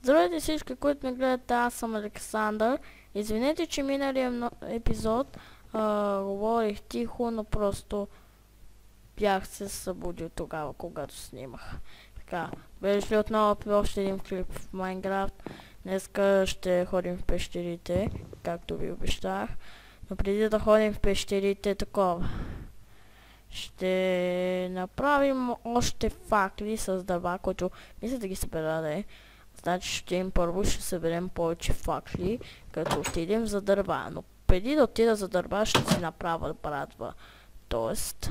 Здравейте всички, които ме гледате, аз съм Александър. Извинете, че миналия епизод говорих тихо, но просто бях се събудил тогава, когато снимах. Така, беше ли отново при още един клип в Майнкрафт. Днеска ще ходим в пещерите, както ви обещах. Но преди да ходим в пещерите, такова. Ще направим още факли с дърва, които мисля да ги събера, да е. Значи ще им първо ще съберем повече факли, като отидем за дърва. Но преди да отида за дърва ще си направя брадва. Тоест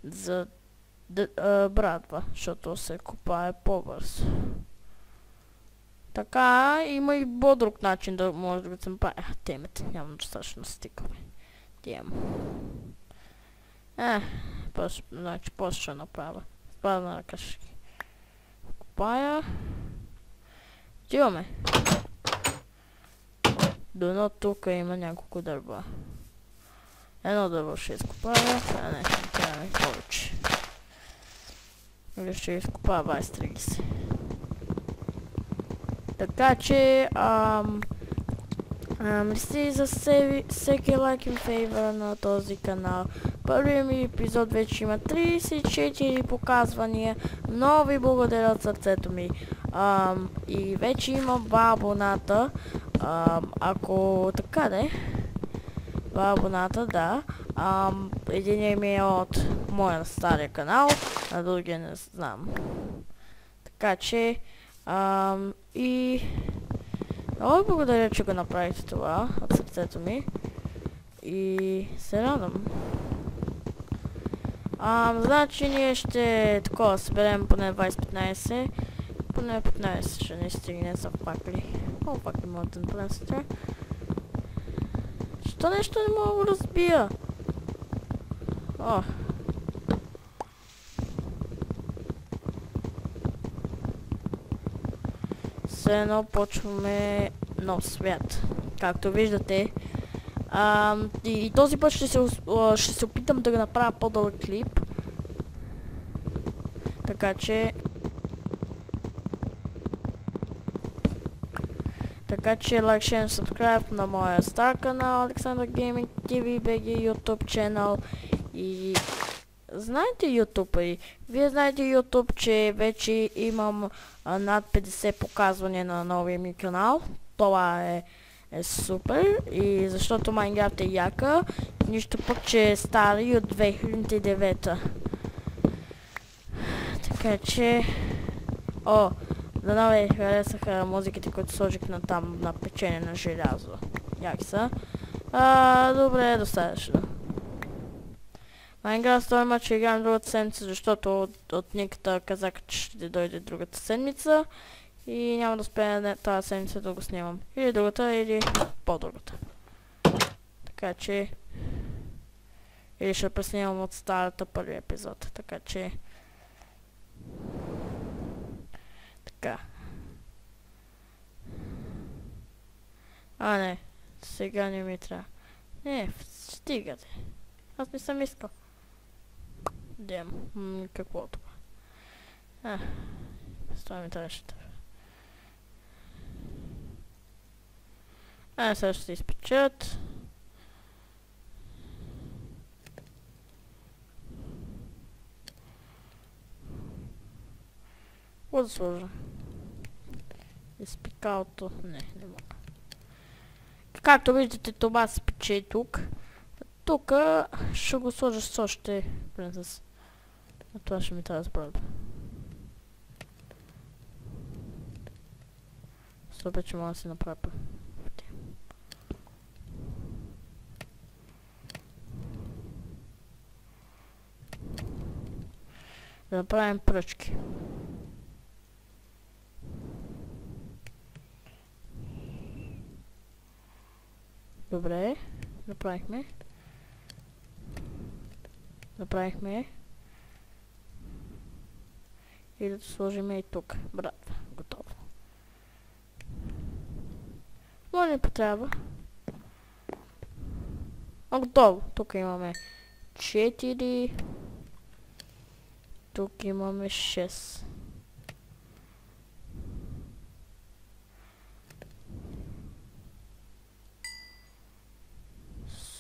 за брадва, защото се копае по-бързо. Така, има и по-друг начин да може да го се направи. Темете, няма достатъчно стикаме. Тем. Значи после ще направя. Спада на къщи. Копая. Отиваме. Дано тук има няколко дърва. Едно дърво ще изкопая, а не, трябва ми повече. Или ще изкопая 20-30. Така че, мисли за всеки лайк и фейвър на този канал. Първият ми епизод вече има 34 показвания. Много ви благодаря от сърцето ми. И вече има 2 абоната. Ако така де. 2 абоната, да. Единият ми е от моя стария канал, а другия не знам. Така че, и много благодаря, че го направихте това от сърцето ми. И се радвам. Значи ние ще такова съберем поне 20-15. Поне 15 ще не стигне за факли. Много факли могат да направим с тях. Що нещо не мога да разбия? Все едно почваме нов свят. Както виждате. И този път ще се опитам да го направя по-дълъг клип. Така че лайк, share, subscribe на моя стар канал Александър Гейминг TV, BG YouTube channel. И знаете YouTube и вие знаете YouTube, че вече имам над 50 показвания на новия ми канал. Това е супер, и защото Майнкрафт е яка, нищо пък, че е стари от 2009. Така че, да ви харесаха музиките, които сложих на там на печене на желязо. Як са? Добре, достатъчно. Майнкрафт Storm ще играем другата седмица, защото от никата казах, че ще дойде другата седмица. И няма да успея тази седмица да го снимам. Или другата, или по-другата. Така че... Или ще преснимам от старата първи епизод. Така че... Така. Не. Сега не ми трябва. Не, стигате. Аз не съм искал. Дем. Какво е това? Това ми трябваше да... Сега ще се изпечат. Какво да сложа? Изпикалото... Не мога. Както виждате, това се пече тук. Тук ще го сложа с още... А това ще ми трябва да справя. Супер, че мога да си направя. Да направим пръчки. Добре, направихме. И да сложим и тук. Брат, готово. Може ли потреба? Готово. Тук имаме 4. Тук имаме 6.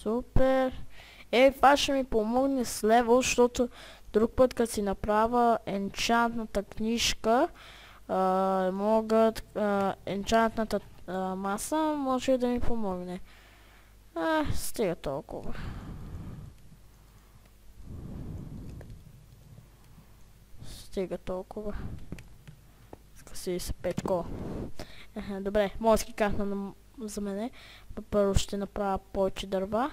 Супер. Това ще ми помогне с левел, защото друг път, като си направя енчантната книжка, енчантната маса може да ми помогне. Стига толкова. Стига толкова. 75 ко. Добре, морски карта за мене. Първо ще направя повече дърва.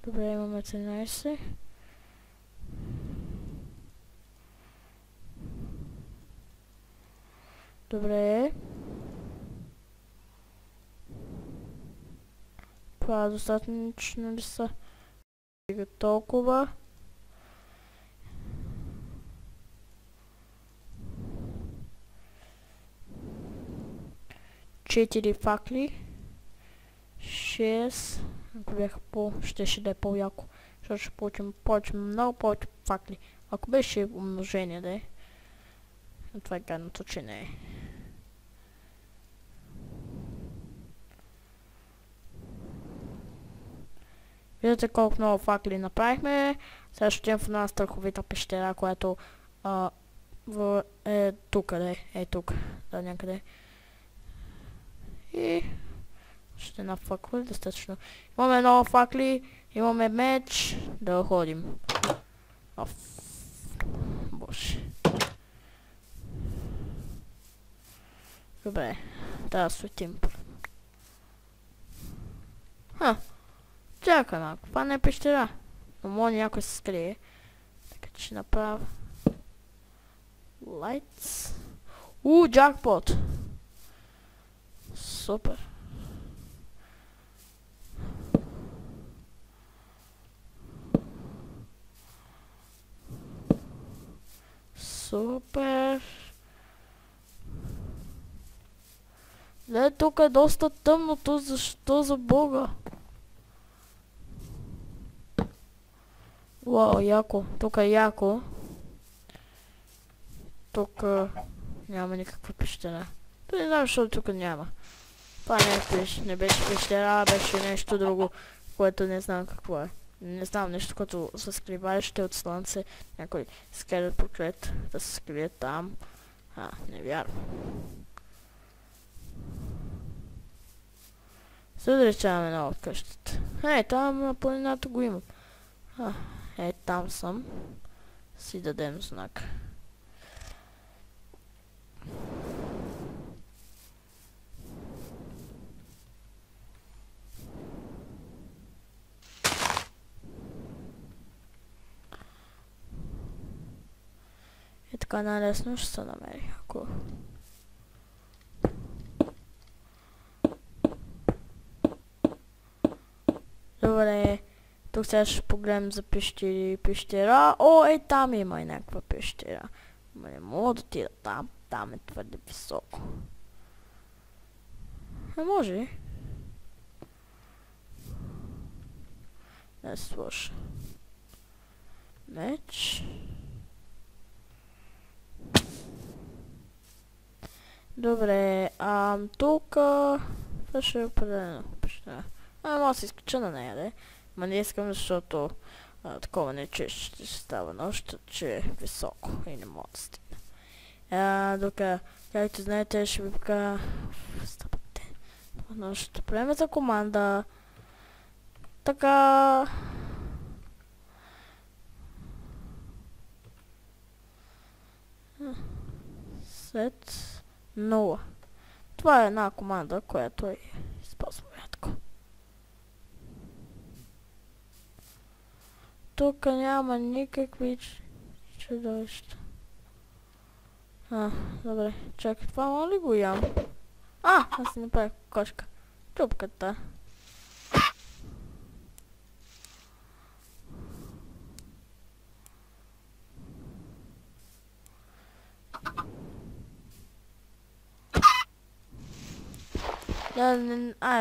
Добре, имаме 13. Добре. Това достатъчно ли са? Стига толкова. Четири факли. 6. Ако бяха щеше да е по-яко. Защото ще получим много повече факли. Ако беше умножение, да е. Това е гадното, че не е. Виждате колко много факли направихме. Сега ще отидем в една страховита пещера, която е тук, къде е тук. Да, някъде. И ще нафакваме достатъчно. Имаме много факли, имаме меч, да ходим. Боже. Добре, да светим. Чакай малко, това не е пещера. Но може някой се скрие. Така че ще направя Lights. Джакпот! Супер. Супер. Не, тук е доста тъмното, защо за бога? Вау, яко. Тук е яко. Тук няма никаква пещера. Не знам, защото тук няма. Това не беше пещера, беше нещо друго, което не знам какво е. Не знам, нещо като се скриваещи от слънце, някой скелет проклет да се скрие там. Не вярвам. Се отречаваме много от къщата. Там на планината го имам. Там съм. Си дадем знак. Така най-лесно ще се намери, ако... Добре, тук сега ще погледнем за пещера. Там има и някаква пещера. Ама не мога да отида там, там е твърде високо. Може ли? Не слуша. Меч. Добре, тук... Това ще е определено пещера. Мога да се изкача на нея, да? Ма не искам, защото такова не че ще става нощ, че е високо и не мога да стигна. Дока, както знаете, ще ви покажа... Ще приеме за команда. Така... Сет 0. Това е една команда, която е използва рядко. Тук няма никакви чудовища. Добре, чакай, това мога ли го ям? Аз си направих кошка. Чупката.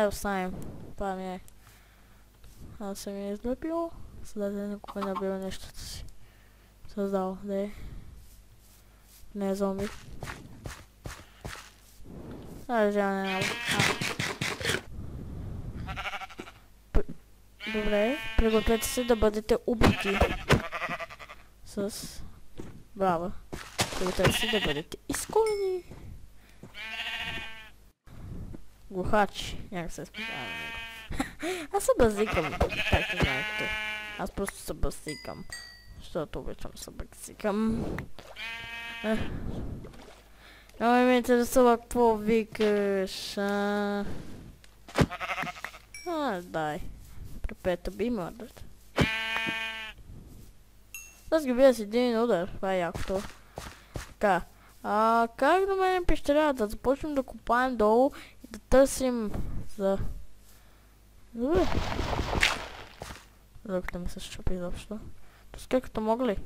Оставим. Това ми е. Аз съм я излепил. Сега да не купа набива нещото си. Създал, да е. Не е зомби. Добре, пригответе се да бъдете убити. Браво. Пригответе се да бъдете изколени. Глухачи. Някак се спознава на него. Аз се базикам, както знаете. Аз просто се базикам. Защото обичам се базикам. Ама ме интересува какво викаш. Дай. Препета би мърдът. Аз ги бия с един удар. Това е якото. Така. Как да менем пещера? Да започнем да копаем долу и да търсим за... Добре. Докато ми се щупи изобщо. Пускай като мога ли?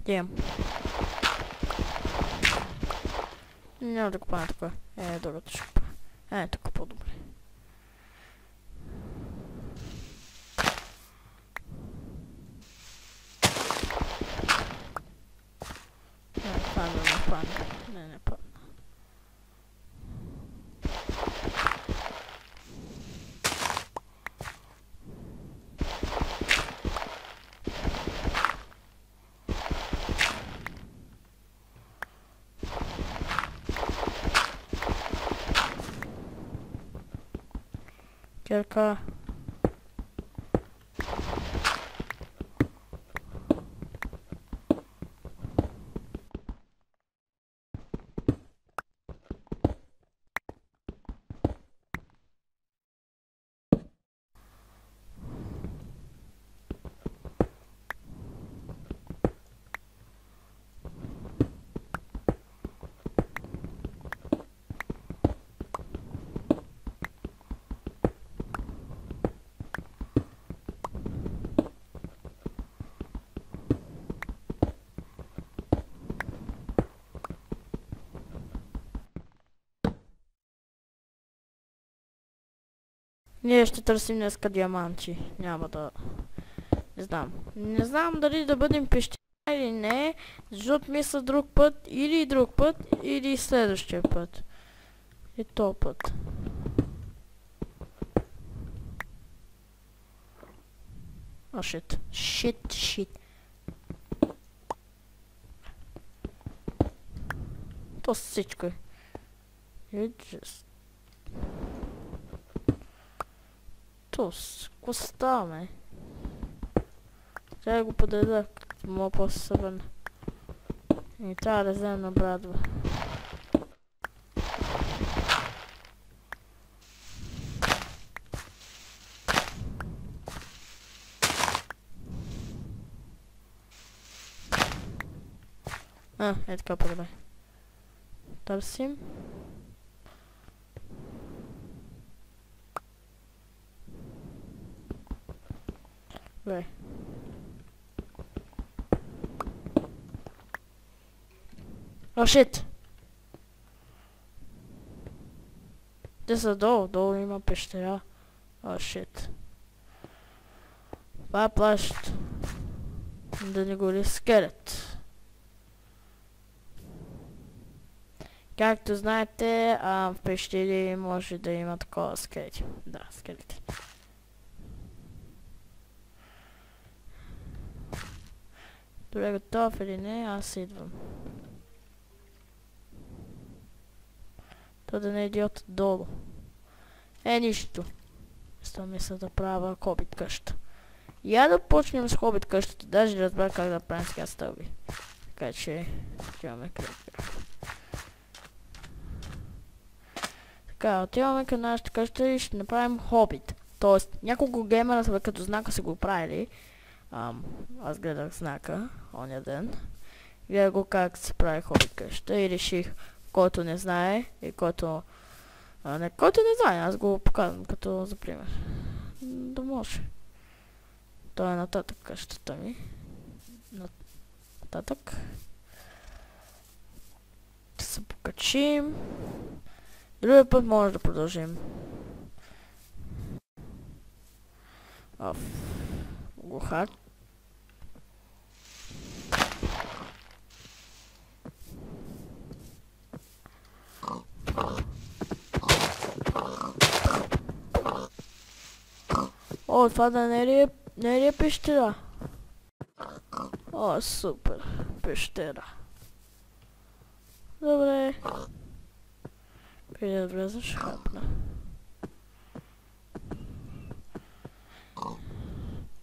Дем. Няма да купа тук. Другото ще купа. Тук по-добре. Не падна. Кирка. Ние ще търсим днеска диаманти. Няма да... Не знам. Не знам дали да бъдем пещера или не, защото мисля друг път, или следващия път. И то път. Шит. Шит. То всичко е. Какво става, ме? Трябва да го подреда, като мога после се върна. И трябва да взема на брадва. Така по-добре. Търсим. Добре. Шит! Те са долу има пещера. Шит. Това е плащ. Да не гори скелет. Както знаете, в пещери може да има такова скелети. Да, скелети. Добре, готов или не, аз идвам. То да не е идиот долу. Нищо. Мисля, мисля да правя хобит къща. Я да почнем с хобит къщата. Даже разбрах как да правим сега стълби. Така че отиваме кръпка. Така, отиваме към нашата къща и ще направим хобит. Тоест, няколко геймера като знака са го правили. Аз гледах знака оня ден. Гледах го как се прави хобит къща и реших, който не знае и който не знае, аз го показвам като за пример. Да може. Той е нататък къщата ми. Нататък. Да се покачим. Другия път може да продължим. Глухар. О, това да не е пещера. О, супер. Пещера. Добре. Преди да влезеш, хапна.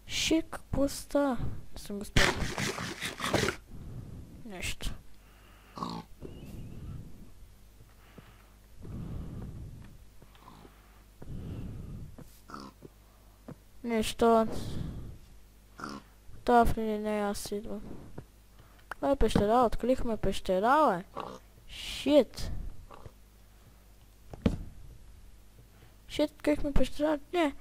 Шик, какво става? Не съм го спрял. Нещо. Нещо. Това в ли не, аз идвам. Това е пещера, открихме пещера, бе. Шит. Шит, открихме пещера, не.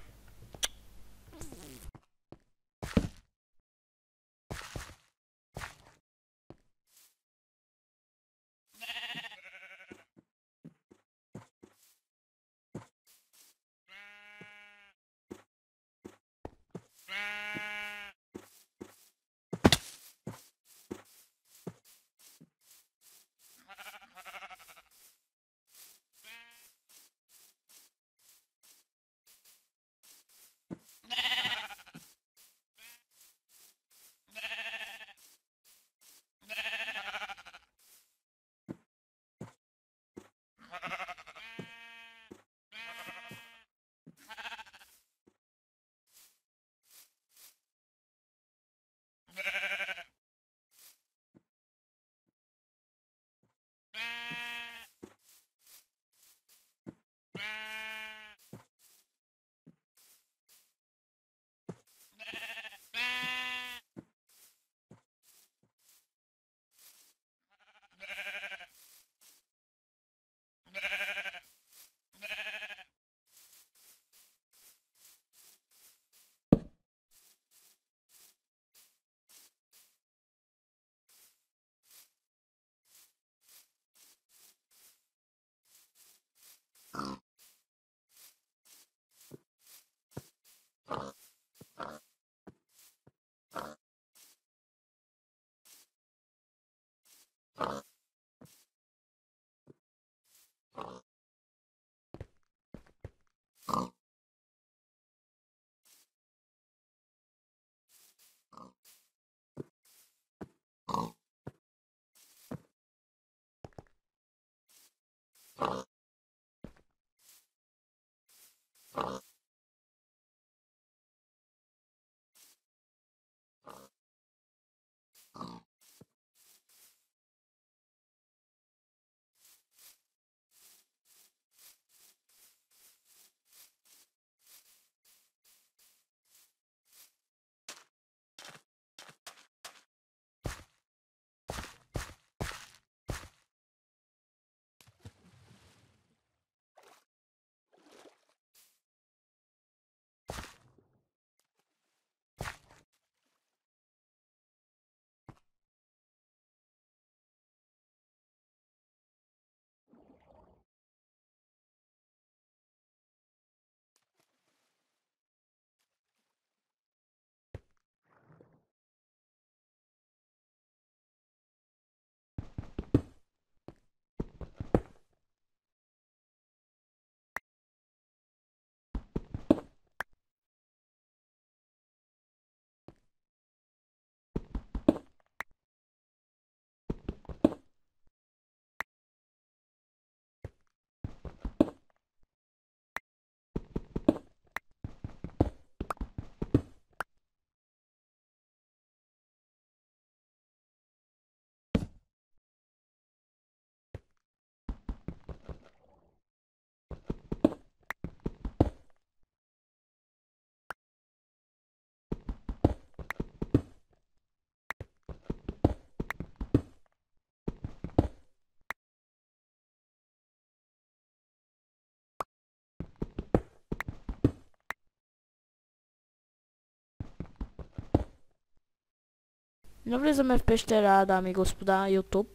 Навлизаме в пещера, дами и господа, YouTube.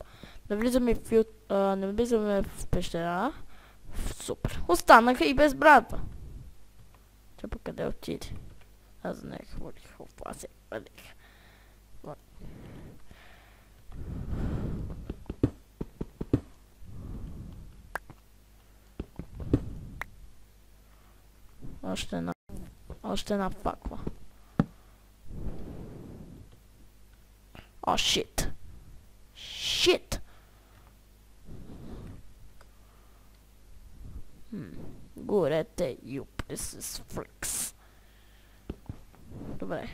Навлизаме Не влизаме в пещера. Супер. Останаха и без братва. Че по къде отиде? Аз не хвалих. Това се хвалих. Още една факла. О, шит. Шит! Горете, you pieces freaks. Добре.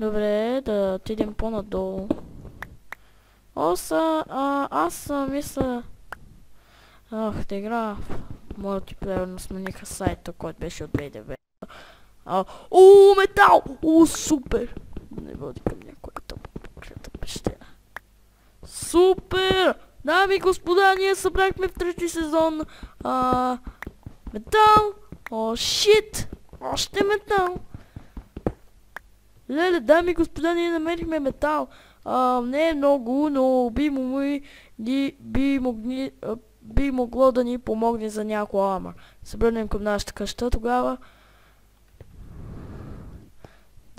Добре, да отидем по-надолу. Аз мисля... Ах, да игра мултиплеер, но смениха сайта, който беше от 2009. О, метал! О, супер! Не води към някоята поклета пещера. Супер! Дами и господа, ние събрахме в трети сезон метал. О, шит! Още метал! Леле, дами и господа, ние намерихме метал. Не е много, но би могло да ни помогне за някой армор. Се върнем към нашата къща тогава.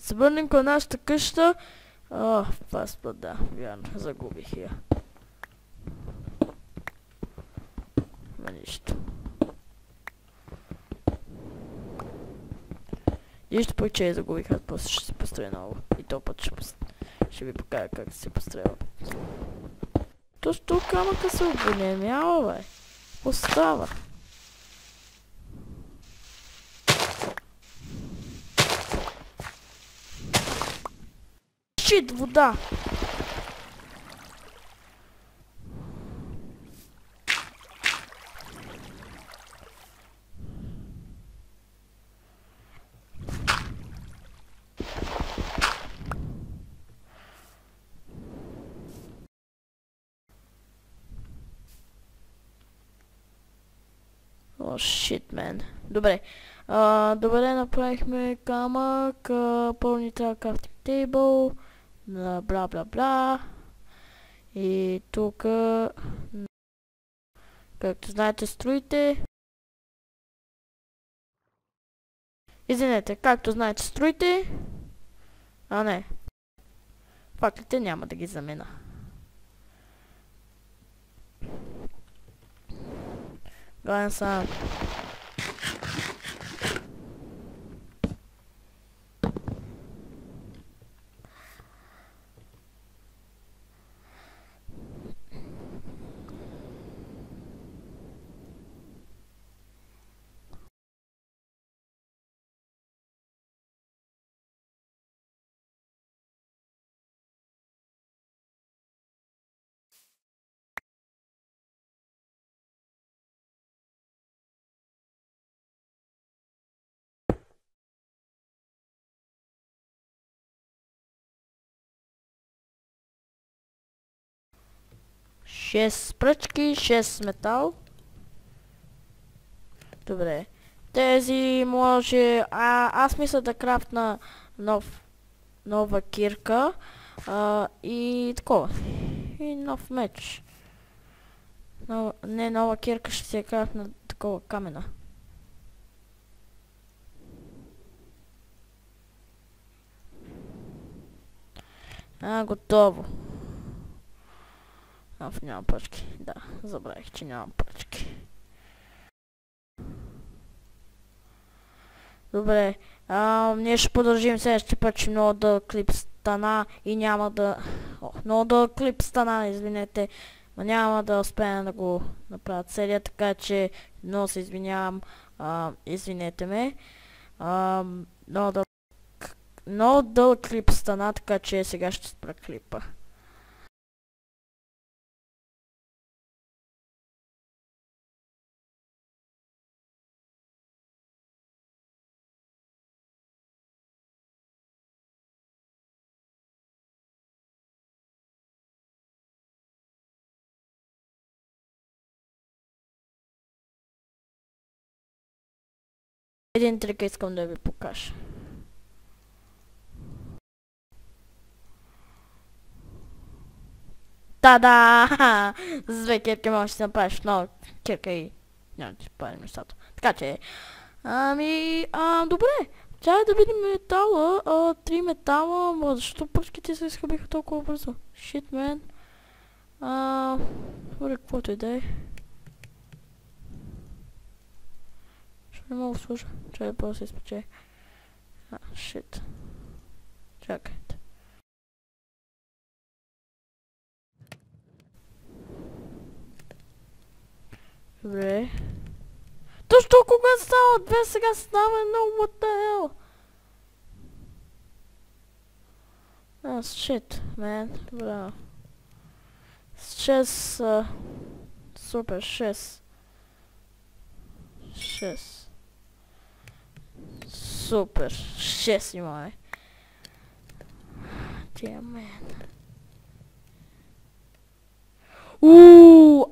Се върнем към нашата къща. Паспа, да, вярно, загубих я. Ма нищо. Нищо пък, че я загубих, аз после ще се построя ново. И то път ще ви покажа как се построява. Точно камъка се обонемява, бе. Остава. Щит, вода! О, шит, мен. Добре. Добре, направихме камък. Първо ни трябва крафтинг тейбъл. Бла бла бла. И тук, както знаете, строите. Извинете, както знаете, строите. Не. Факлите няма да ги замена. Гледам съм. Шест пръчки, 6 метал. Добре. Тези може... аз мисля да крафтна нова кирка. И такова. И нов меч. Не нова кирка, ще се крафтна такова камена. Готово. Нямам пръчки. Да, забравих, че нямам пръчки. Добре. Ние ще продължим следващия път, че много дълъг клип стана и няма да... много дълъг клип стана, извинете. Но няма да успеем да го направя целия, така че много се извинявам. Извинете ме. Много дълъг клип стана, така че сега ще спра клипа. Един трик искам да ви покажа. Та-да! За две кирки можеш да си направиш много кирка и няма да ти правим нещата. Така че, добре. Трябва да видим метала. 3 метала, защо пръчките се изхъбиха толкова бързо? Shit, man. Добре, каквото и да е. Ще не мога да служа. Чакай да се изпече. Shit. Чакайте. Добре. Точно кога става? 2 сега става no, what the hell? Shit, man. Браво. 6, супер, 6. Супер, 6 имаме. Damn, man.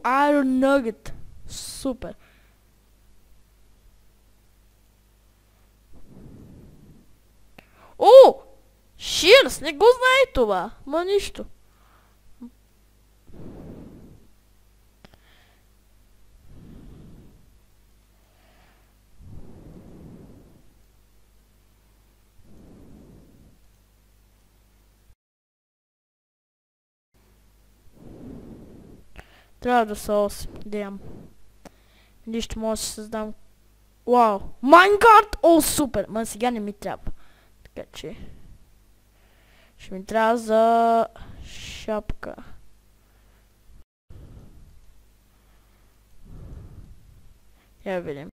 Iron Nugget. Супер. Ширс, не го знае това. Ма нищо. Трябва да се осъдям. Нищо може да се създам. Вау! Майнкарт! О, супер! Ма сега не ми трябва. Така че... ще ми трябва за... шапка. Я видим.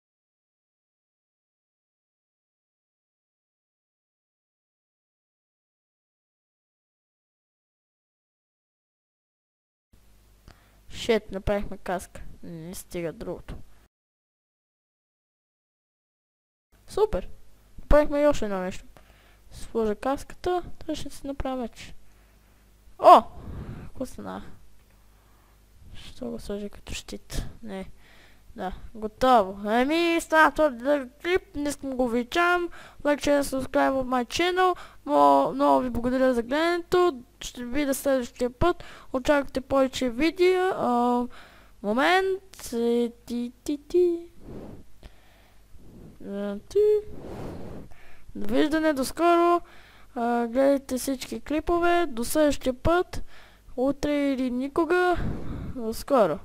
Шет, направихме каска. Не стига другото. Супер! Направихме и още едно нещо. Сложа каската, трябва ще си направя меч. О! Какво стана? Що го сложи като щит? Не. Да, готово. Стана този клип, не искам го увеличавам. Лайк, share, subscribe в my channel. Много ви благодаря за гледането. Ще видя следващия път. Очаквайте повече видео. Момент. Довиждане, до скоро. Гледайте всички клипове. До следващия път. Утре или никога. До скоро.